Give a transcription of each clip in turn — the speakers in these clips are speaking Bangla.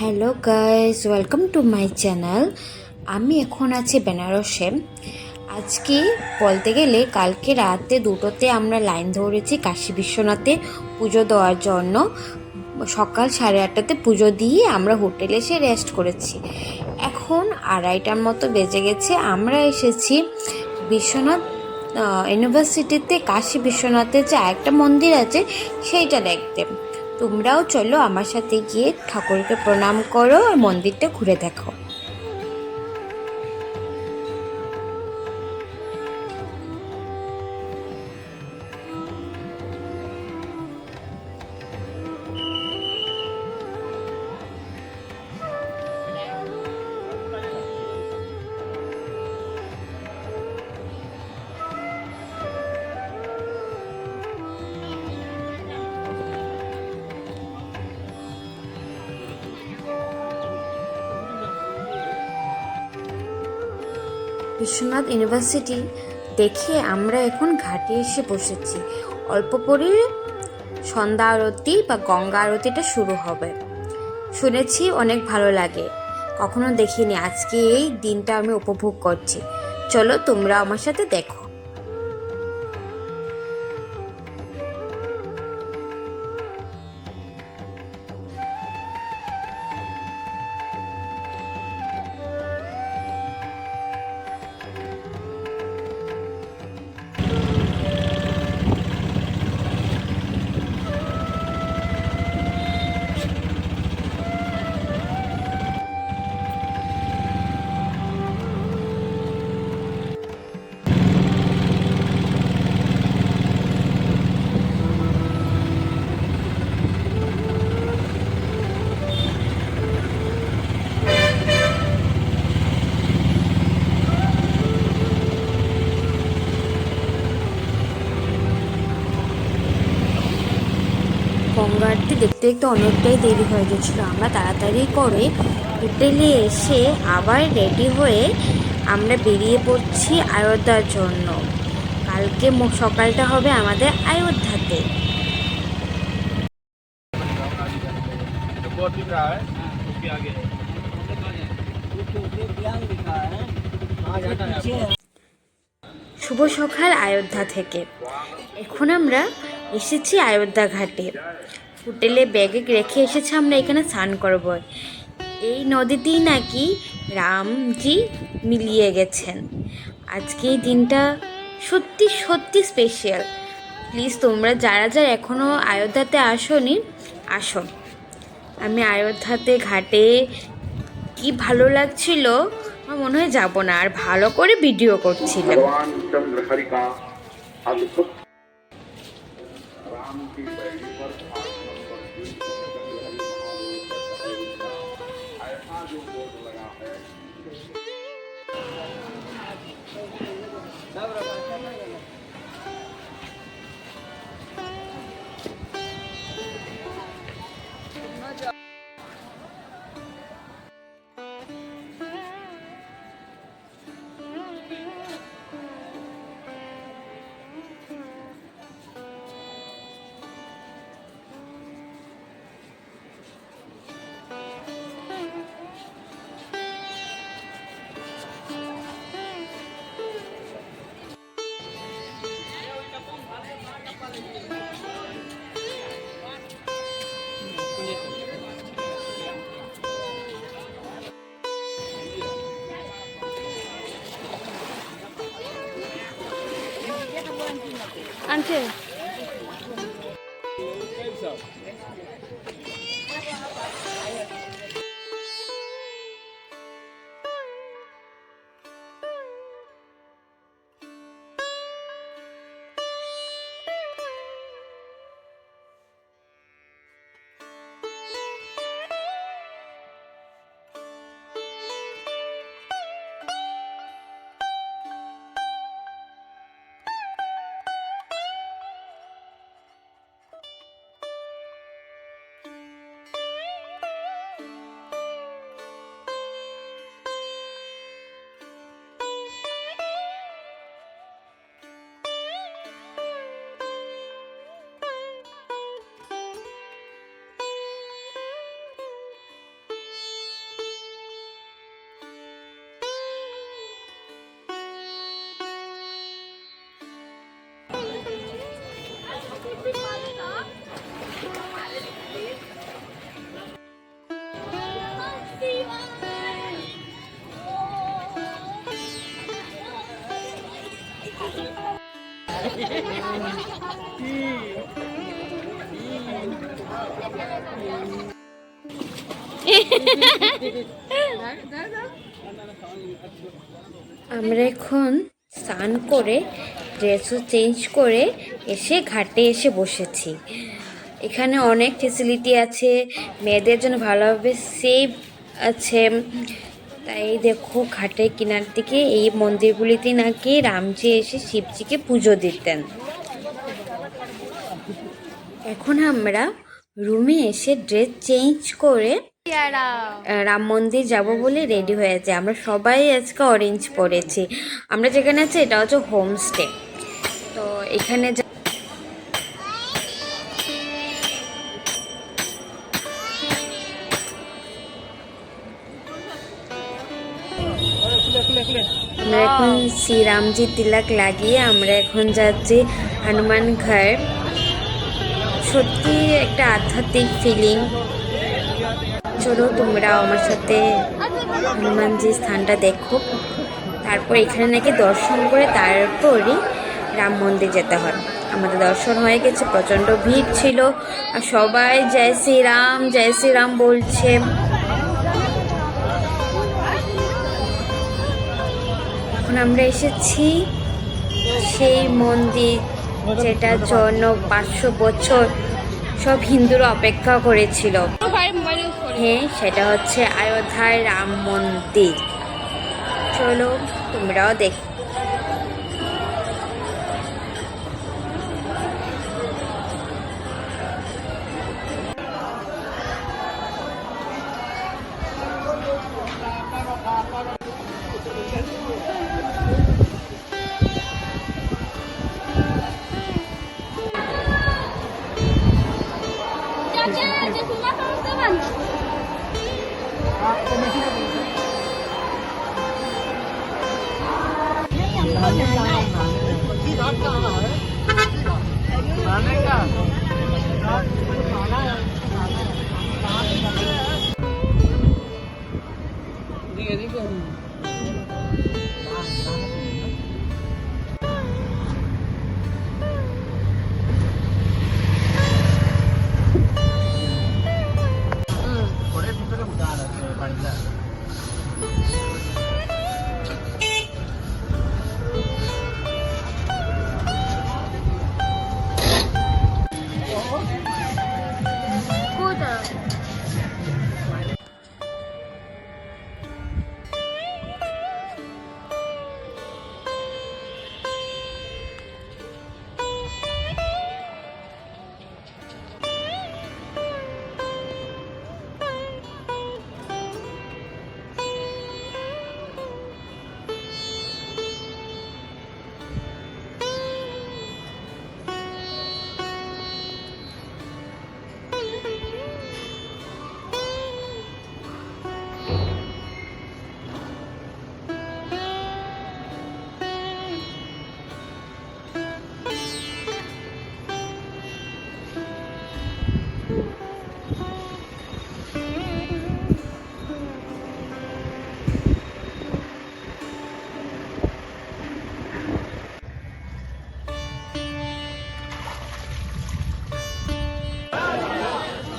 Hello guys, welcome to my channel. আমি এখন আছি বেনারসে। আজকে বলতে গেলে কালকে রাতে 2টোতে আমরা লাইন ধরেছি কাশী বিশ্বনাথে পুজো দেওয়ার জন্য। সকাল 8:30টাতে পুজো দিয়ে আমরা হোটেলে এসে রেস্ট করেছি। এখন 2:30টার মতো বেজে গেছে। আমরা এসেছি বিশ্বনাথ ইউনিভার্সিটিতে, কাশী বিশ্বনাথে যে একটা মন্দির আছে সেইটা দেখতে। তোমরাও চলো আমার সাথে গিয়ে ঠাকুরকে প্রণাম করো আর মন্দিরটা ঘুরে দেখো। বিশ্বনাথ ইউনিভার্সিটি দেখে আমরা এখন ঘাটে এসে বসেছি। অল্প পরে সন্ধ্যা আরতি বা গঙ্গা আরতিটা শুরু হবে। শুনেছি অনেক ভালো লাগে, কখনো দেখিনি। আজকে এই দিনটা আমি উপভোগ করছি। চলো তোমরা আমার সাথে দেখো। গঙ্গা আরতি দেখতে দেখতে অনেকটাই দেরি হয়ে গেছিলো। আমরা তাড়াতাড়ি করে হোটেলে এসে আবার রেডি হয়ে আমরা বেরিয়ে পড়ছি অযোধ্যার জন্য। কালকে সকালটা হবে আমাদের অযোধ্যাতে। শুভ সকাল অযোধ্যা থেকে। এখন আমরা এসেছি অযোধ্যা ঘাটে। হোটেলে ব্যাগে রেখে এসেছি আমরা এখানে স্নান করব। এই নদীতেই নাকি রামজি মিলিয়ে গেছেন। আজকে এই দিনটা সত্যি সত্যি স্পেশাল। প্লিজ তোমরা যারা যারা এখনও অযোধ্যাতে আসোনি, আসো। আমি অযোধ্যাতে ঘাটে কি ভালো লাগছিল, আমার মনে হয় যাবো না, আর ভালো করে ভিডিও করছিলাম। আনছে আমরা এখন স্নান করে ড্রেসও চেঞ্জ করে এসে ঘাটে এসে বসেছি। এখানে অনেক ফেসিলিটি আছে, মেয়েদের জন্য ভালোভাবে সেফ আছে। তাই দেখো ঘাটের কিনার দিকে এই মন্দিরগুলিতে নাকি রামজি এসে শিবজিকে পুজো দিতেন। এখন আমরা রুমে এসে ড্রেস চেঞ্জ করে রাম মন্দির যাব বলে রেডি হয়েছে। আমরা সবাই আজকে অরেঞ্জ পরেছি। আমরা যেখানে আছি এটা হচ্ছে হোমস্টে। তো এখানে আমরা এখন শ্রীরামজি তিলক লাগিয়ে আমরা এখন যাচ্ছি হনুমান ঘর। সত্যি একটা আধ্যাত্মিক ফিলিং। চলো তোমরাও আমার সাথে হনুমানজির স্থানটা দেখো। তারপর এখানে নাকি দর্শন করে তারপরই রাম মন্দির যেতে হয়। আমাদের দর্শন হয়ে গেছে, প্রচণ্ড ভিড় ছিল আর সবাই জয় শ্রীরাম বলছে। এখন আমরা এসেছি সেই মন্দির যেটার জন্য 500 বছর সব হিন্দুরা অপেক্ষা করেছিল। হ্যাঁ, সেটা হচ্ছে অযোধ্যার রাম মন্দির। চলো তোমরাও দেখো।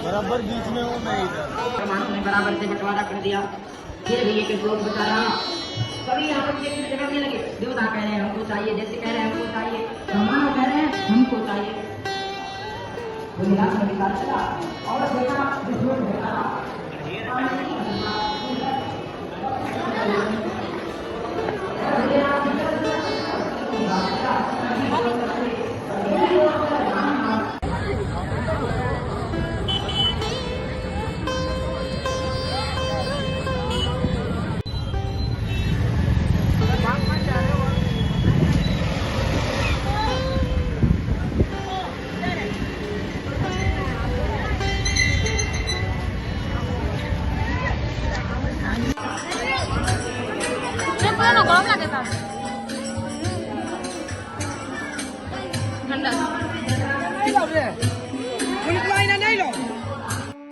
बराबर बीच में हूँ मैं इधर। मानस ने बराबर से बंटवारा कर दिया। फिर भी एक लोग बचा रहा। कभी यहाँ पर एक जगह में लगे देवता कह रहे हैं हमको चाहिए, जैसे कह रहे हैं हमको चाहिए, ब्रह्मांड कह रहे हैं हमको चाहिए। वो निराश में निकाल चला और देखा विष्णु देखा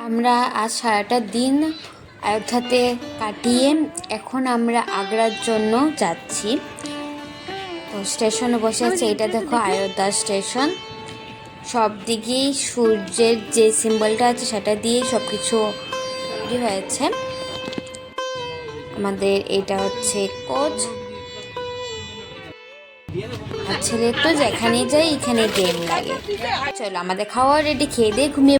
আমরা আজ সারাটা দিন অযোধ্যাতে কাটিয়ে এখন আমরা আগ্রার জন্য যাচ্ছি। তো স্টেশনে বসে আছে, এটা দেখো আয়োধ্যা স্টেশন। সব দিকেই সূর্যের যে সিম্বলটা আছে সেটা দিয়ে সব কিছু তৈরি হয়েছে। আমাদের এটা হচ্ছে কোচ। আর ছেলে তো যেখানে যাই এখানে গেম লাগে। চলো আমাদের খাওয়া রেডি, খেয়ে দিয়ে ঘুমিয়ে